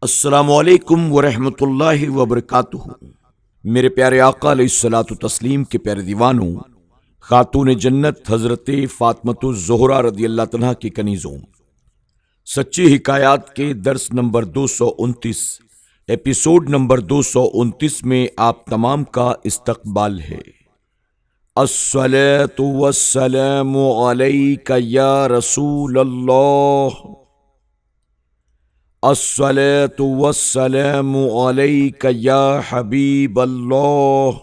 السلام علیکم ورحمۃ اللہ وبرکاتہ۔ میرے پیارے آقا علیہ الصلوۃ والتسلیم کے پیارے دیوانوں، خاتون جنت حضرت فاطمۃ الزہرا رضی اللہ عنہا کی کنیزوں، سچی حکایات کے درس نمبر 229 ایپیسوڈ نمبر 229 میں آپ تمام کا استقبال ہے۔ الصلاۃ والسلام علیک یا رسول اللہ، الصلاۃ والسلام علیک یا حبیب اللہ،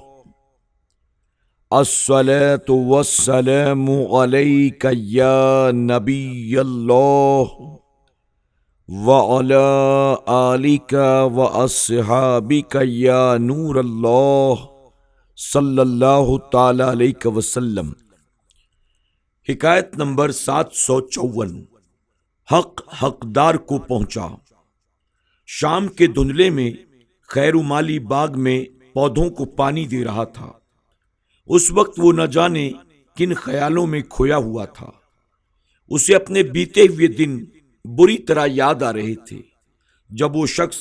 الصلاۃ والسلام علیک یا نبی اللہ، وعلی آلک واصحابک یا نور اللہ صلی اللہ تعالی علیہ وسلم۔ حکایت نمبر 754۔ حق حقدار کو پہنچا۔ شام کے دھندلے میں خیر مالی باغ میں پودوں کو پانی دے رہا تھا۔ اس وقت وہ نہ جانے کن خیالوں میں کھویا ہوا تھا۔ اسے اپنے بیتے ہوئے دن بری طرح یاد آ رہے تھے جب وہ شخص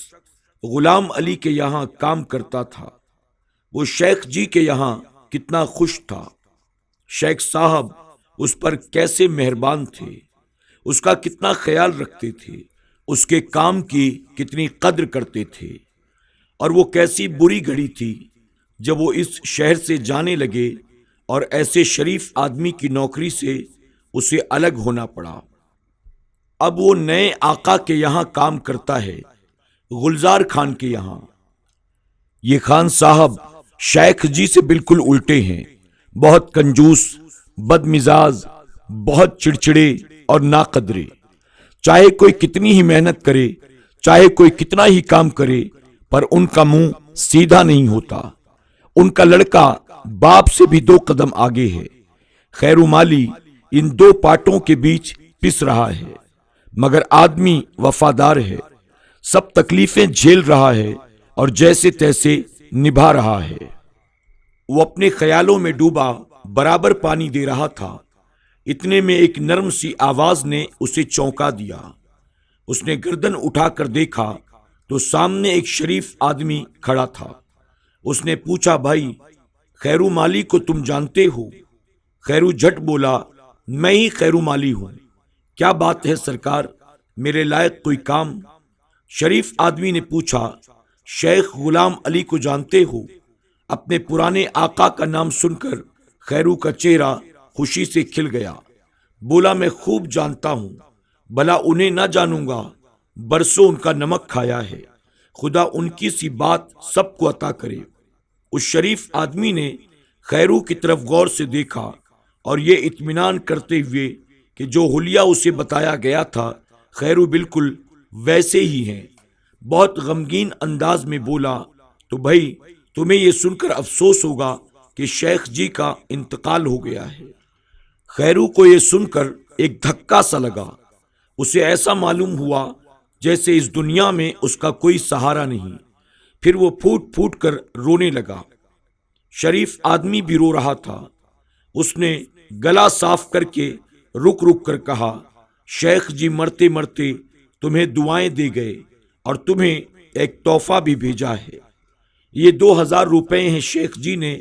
غلام علی کے یہاں کام کرتا تھا۔ وہ شیخ جی کے یہاں کتنا خوش تھا۔ شیخ صاحب اس پر کیسے مہربان تھے، اس کا کتنا خیال رکھتے تھے، اس کے کام کی کتنی قدر کرتے تھے۔ اور وہ کیسی بری گھڑی تھی جب وہ اس شہر سے جانے لگے اور ایسے شریف آدمی کی نوکری سے اسے الگ ہونا پڑا۔ اب وہ نئے آقا کے یہاں کام کرتا ہے، گلزار خان کے یہاں۔ یہ خان صاحب شیخ جی سے بالکل الٹے ہیں، بہت کنجوس، بد مزاج، بہت چڑچڑے اور ناقدرے۔ چاہے کوئی کتنی ہی محنت کرے، چاہے کوئی کتنا ہی کام کرے، پر ان کا منہ سیدھا نہیں ہوتا۔ ان کا لڑکا باپ سے بھی 2 قدم آگے ہے۔ خیر مالی ان 2 پاٹوں کے بیچ پس رہا ہے، مگر آدمی وفادار ہے، سب تکلیفیں جھیل رہا ہے اور جیسے تیسے نبھا رہا ہے۔ وہ اپنے خیالوں میں ڈوبا برابر پانی دے رہا تھا، اتنے میں ایک نرم سی آواز نے اسے چونکا دیا۔ اس نے گردن اٹھا کر دیکھا تو سامنے ایک شریف آدمی کھڑا تھا۔ اس نے پوچھا، بھائی خیرو مالی کو تم جانتے ہو؟ خیرو جھٹ بولا، میں ہی خیرو مالی ہوں۔ کیا بات ہے سرکار، میرے لائق کوئی کام؟ شریف آدمی نے پوچھا، شیخ غلام علی کو جانتے ہو؟ اپنے پرانے آقا کا نام سن کر خیرو کا چہرہ خوشی سے کھل گیا۔ بولا، میں خوب جانتا ہوں، بھلا انہیں نہ جانوں گا؟ برسوں ان کا نمک کھایا ہے، خدا ان کی سی بات سب کو عطا کرے۔ اس شریف آدمی نے خیرو کی طرف غور سے دیکھا اور یہ اطمینان کرتے ہوئے کہ جو حلیہ اسے بتایا گیا تھا خیرو بالکل ویسے ہی ہیں، بہت غمگین انداز میں بولا، تو بھائی تمہیں یہ سن کر افسوس ہوگا کہ شیخ جی کا انتقال ہو گیا ہے۔ خیرو کو یہ سن کر ایک دھکا سا لگا۔ اسے ایسا معلوم ہوا جیسے اس دنیا میں اس کا کوئی سہارا نہیں۔ پھر وہ پھوٹ پھوٹ کر رونے لگا۔ شریف آدمی بھی رو رہا تھا۔ اس نے گلا صاف کر کے رک رک کر کہا، شیخ جی مرتے مرتے تمہیں دعائیں دے گئے اور تمہیں ایک تحفہ بھی بھیجا ہے۔ یہ 2000 روپے ہیں شیخ جی نے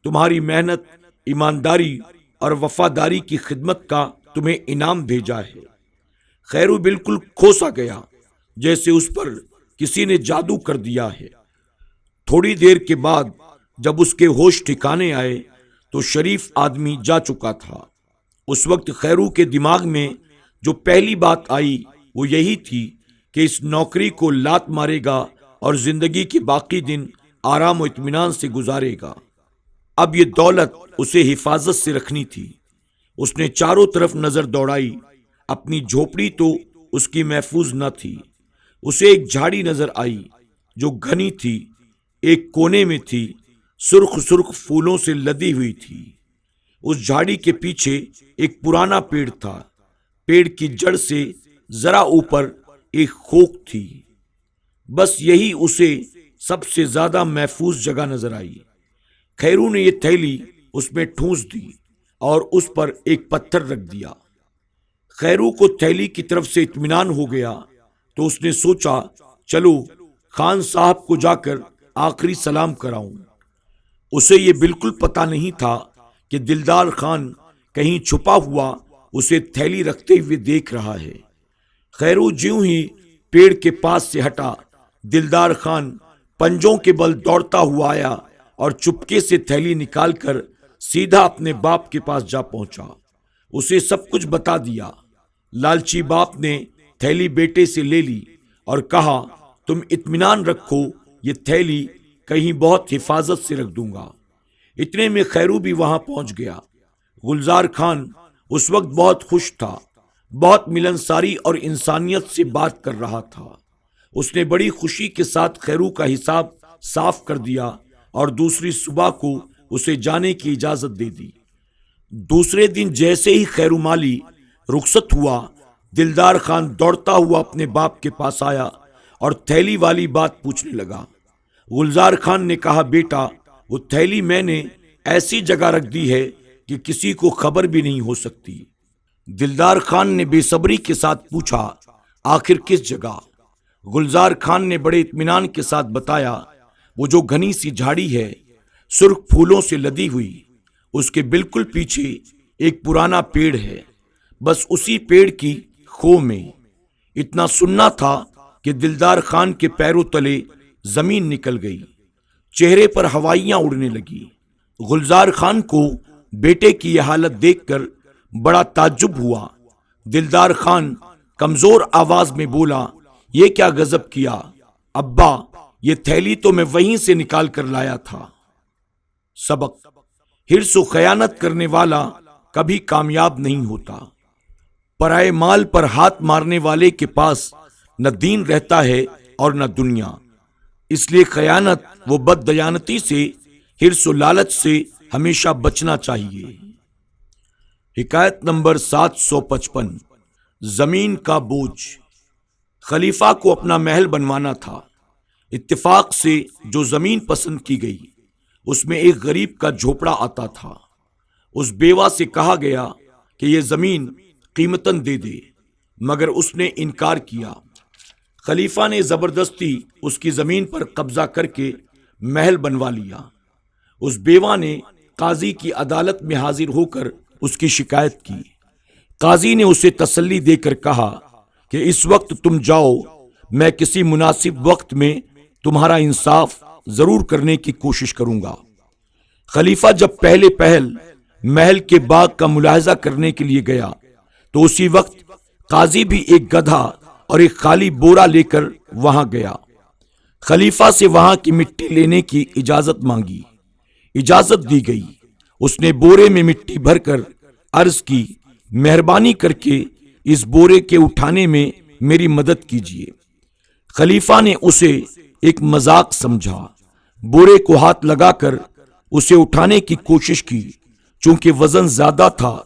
تمہاری محنت، ایمانداری اور وفاداری کی خدمت کا تمہیں انعام بھیجا ہے۔ خیرو بالکل کھوسا گیا، جیسے اس پر کسی نے جادو کر دیا ہے۔ تھوڑی دیر کے بعد جب اس کے ہوش ٹھکانے آئے تو شریف آدمی جا چکا تھا۔ اس وقت خیرو کے دماغ میں جو پہلی بات آئی وہ یہی تھی کہ اس نوکری کو لات مارے گا اور زندگی کے باقی دن آرام و اطمینان سے گزارے گا۔ اب یہ دولت اسے حفاظت سے رکھنی تھی۔ اس نے چاروں طرف نظر دوڑائی، اپنی جھوپڑی تو اس کی محفوظ نہ تھی۔ اسے ایک جھاڑی نظر آئی جو گھنی تھی، ایک کونے میں تھی، سرخ سرخ پھولوں سے لدی ہوئی تھی۔ اس جھاڑی کے پیچھے ایک پرانا پیڑ تھا۔ پیڑ کی جڑ سے ذرا اوپر ایک خوک تھی۔ بس یہی اسے سب سے زیادہ محفوظ جگہ نظر آئی۔ خیرو نے یہ تھیلی اس میں ٹھونس دی اور اس پر ایک پتھر رکھ دیا۔ خیرو کو تھیلی کی طرف سے اطمینان ہو گیا تو اس نے سوچا چلو خان صاحب کو جا کر آخری سلام کراؤں۔ اسے یہ بالکل پتہ نہیں تھا کہ دلدار خان کہیں چھپا ہوا اسے تھیلی رکھتے ہوئے دیکھ رہا ہے۔ خیرو جیوں ہی پیڑ کے پاس سے ہٹا، دلدار خان پنجوں کے بل دوڑتا ہوا آیا اور چپکے سے تھیلی نکال کر سیدھا اپنے باپ کے پاس جا پہنچا۔ اسے سب کچھ بتا دیا۔ لالچی باپ نے تھیلی بیٹے سے لے لی اور کہا، تم اطمینان رکھو، یہ تھیلی کہیں بہت حفاظت سے رکھ دوں گا۔ اتنے میں خیرو بھی وہاں پہنچ گیا۔ گلزار خان اس وقت بہت خوش تھا، بہت ملنساری اور انسانیت سے بات کر رہا تھا۔ اس نے بڑی خوشی کے ساتھ خیرو کا حساب صاف کر دیا اور دوسری صبح کو اسے جانے کی اجازت دے دی۔ دوسرے دن جیسے ہی خیرو مالی رخصت ہوا، دلدار خان دوڑتا ہوا اپنے باپ کے پاس آیا اور تھیلی والی بات پوچھنے لگا۔ گلزار خان نے کہا، بیٹا وہ تھیلی میں نے ایسی جگہ رکھ دی ہے کہ کسی کو خبر بھی نہیں ہو سکتی۔ دلدار خان نے بے صبری کے ساتھ پوچھا، آخر کس جگہ؟ گلزار خان نے بڑے اطمینان کے ساتھ بتایا، وہ جو گھنی سی جھاڑی ہے، سرخ پھولوں سے لدی ہوئی، اس کے بالکل پیچھے ایک پرانا پیڑ ہے، بس اسی پیڑ کی خو میں۔ اتنا سننا تھا کہ دلدار خان کے پیروں تلے زمین نکل گئی، چہرے پر ہوائیاں اڑنے لگی۔ گلزار خان کو بیٹے کی یہ حالت دیکھ کر بڑا تعجب ہوا۔ دلدار خان کمزور آواز میں بولا، یہ کیا غضب کیا ابا، یہ تھیلی تو میں وہیں سے نکال کر لایا تھا۔ سبق: حرص و خیانت کرنے والا کبھی کامیاب نہیں ہوتا۔ پرائے مال پر ہاتھ مارنے والے کے پاس نہ دین رہتا ہے اور نہ دنیا۔ اس لیے خیانت و بد دیانتی سے، حرص و لالچ سے ہمیشہ بچنا چاہیے۔ حکایت نمبر 755، زمین کا بوجھ۔ خلیفہ کو اپنا محل بنوانا تھا۔ اتفاق سے جو زمین پسند کی گئی، اس میں ایک غریب کا جھوپڑا آتا تھا۔ اس بیوہ سے کہا گیا کہ یہ زمین قیمتاً دے دے، مگر اس نے انکار کیا۔ خلیفہ نے زبردستی اس کی زمین پر قبضہ کر کے محل بنوا لیا۔ اس بیوہ نے قاضی کی عدالت میں حاضر ہو کر اس کی شکایت کی۔ قاضی نے اسے تسلی دے کر کہا کہ اس وقت تم جاؤ، میں کسی مناسب وقت میں تمہارا انصاف ضرور کرنے کی کوشش کروں گا۔ خلیفہ جب پہلے پہل محل کے باغ کا ملاحظہ کرنے کے لیے گیا تو اسی وقت قاضی بھی ایک گدھا اور ایک خالی بورا لے کر وہاں گیا۔ خلیفہ سے وہاں کی مٹی لینے کی اجازت مانگی۔ اجازت دی گئی۔ اس نے بورے میں مٹی بھر کر عرض کی، مہربانی کر کے اس بورے کے اٹھانے میں میری مدد کیجیے۔ خلیفہ نے اسے ایک مذاق سمجھا۔ بورے کو ہاتھ لگا کر اسے اٹھانے کی کوشش کی۔ چونکہ وزن زیادہ تھا،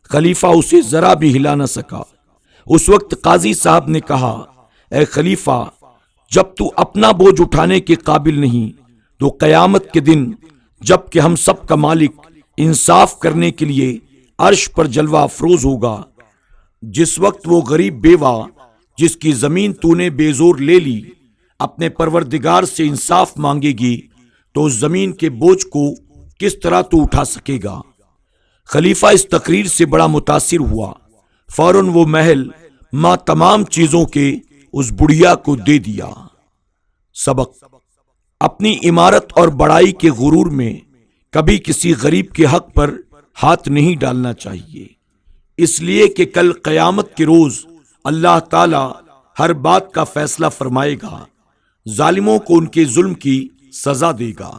خلیفہ اسے ذرا بھی ہلا نہ سکا۔ اس وقت قاضی صاحب نے کہا، اے خلیفہ، جب تو اپنا بوجھ اٹھانے کے قابل نہیں تو قیامت کے دن جب کہ ہم سب کا مالک انصاف کرنے کے لیے عرش پر جلوہ افروز ہوگا، جس وقت وہ غریب بیوہ جس کی زمین تو نے بے زور لے لی اپنے پروردگار سے انصاف مانگے گی تو اس زمین کے بوجھ کو کس طرح تو اٹھا سکے گا۔ خلیفہ اس تقریر سے بڑا متاثر ہوا۔ فوراً وہ محل ماں تمام چیزوں کے اس بڑھیا کو دے دیا۔ سبق: اپنی عمارت اور بڑائی کے غرور میں کبھی کسی غریب کے حق پر ہاتھ نہیں ڈالنا چاہیے، اس لیے کہ کل قیامت کے روز اللہ تعالی ہر بات کا فیصلہ فرمائے گا، ظالموں کو ان کے ظلم کی سزا دے گا۔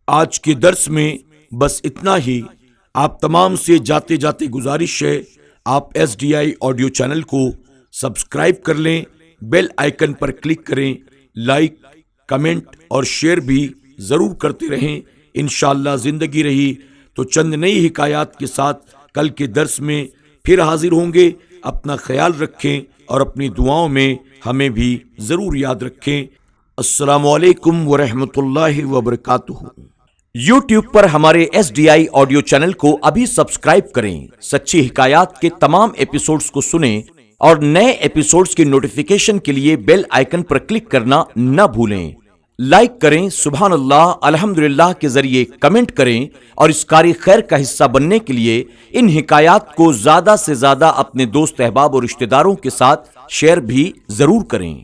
آج کے درس میں بس اتنا ہی۔ آپ تمام سے جاتے جاتے گزارش ہے، آپ SDI آڈیو چینل کو سبسکرائب کر لیں، بیل آئیکن پر کلک کریں، لائک، کمنٹ اور شیئر بھی ضرور کرتے رہیں۔ انشاءاللہ زندگی رہی تو چند نئی حکایات کے ساتھ کل کے درس میں پھر حاضر ہوں گے۔ اپنا خیال رکھیں اور اپنی دعاؤں میں ہمیں بھی ضرور یاد رکھیں۔ السلام علیکم ورحمۃ اللہ وبرکاتہ۔ YouTube پر ہمارے SDI آڈیو چینل کو ابھی سبسکرائب کریں، سچی حکایات کے تمام ایپیسوڈز کو سنیں اور نئے ایپیسوڈز کی نوٹیفیکیشن کے لیے بیل آئیکن پر کلک کرنا نہ بھولیں۔ لائک کریں، سبحان اللہ، الحمدللہ کے ذریعے کمنٹ کریں اور اس کاری خیر کا حصہ بننے کے لیے ان حکایات کو زیادہ سے زیادہ اپنے دوست احباب اور رشتہ داروں کے ساتھ شیئر بھی ضرور کریں۔